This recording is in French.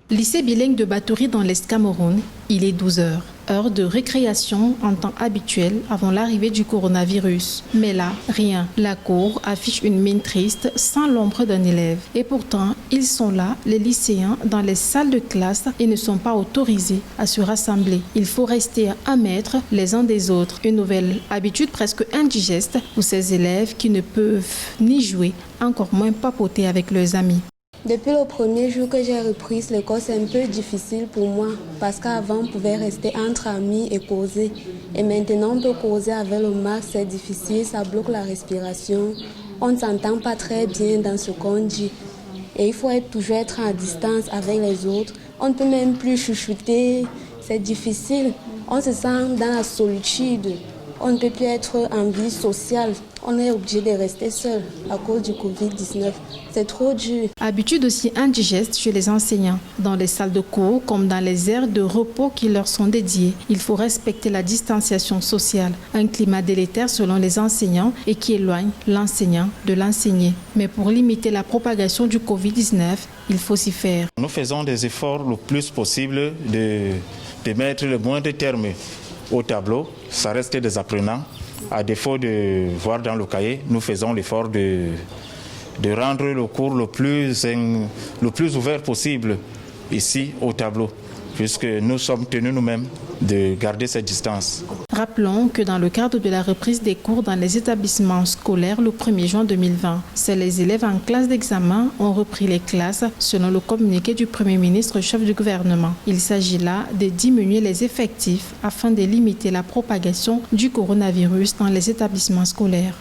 Lycée bilingue de Batouri dans l'Est Cameroun, il est 12 heures. Heure de récréation en temps habituel avant l'arrivée du coronavirus. Mais là, rien. La cour affiche une mine triste sans l'ombre d'un élève. Et pourtant, ils sont là, les lycéens, dans les salles de classe et ne sont pas autorisés à se rassembler. Il faut rester à 1 mètre les uns des autres. Une nouvelle habitude presque indigeste pour ces élèves qui ne peuvent ni jouer, encore moins papoter avec leurs amis. Depuis le premier jour que j'ai repris l'école, c'est un peu difficile pour moi parce qu'avant, on pouvait rester entre amis et causer. Et maintenant, on peut causer avec le masque, c'est difficile, ça bloque la respiration. On ne s'entend pas très bien dans ce qu'on dit. Et il faut toujours être à distance avec les autres. On ne peut même plus chuchoter, c'est difficile. On se sent dans la solitude. On ne peut plus être en vie sociale. On est obligé de rester seul à cause du Covid-19. C'est trop dur. Habitude aussi indigeste chez les enseignants. Dans les salles de cours comme dans les aires de repos qui leur sont dédiées, il faut respecter la distanciation sociale. Un climat délétère selon les enseignants et qui éloigne l'enseignant de l'enseigné. Mais pour limiter la propagation du Covid-19, il faut s'y faire. Nous faisons des efforts le plus possible de mettre le moins de termes au tableau. Ça reste des apprenants. À défaut de voir dans le cahier, nous faisons l'effort de rendre le cours le plus ouvert possible ici au tableau, puisque nous sommes tenus nous-mêmes de garder cette distance. Rappelons que dans le cadre de la reprise des cours dans les établissements scolaires le 1er juin 2020, seuls les élèves en classe d'examen ont repris les classes selon le communiqué du Premier ministre chef du gouvernement. Il s'agit là de diminuer les effectifs afin de limiter la propagation du coronavirus dans les établissements scolaires.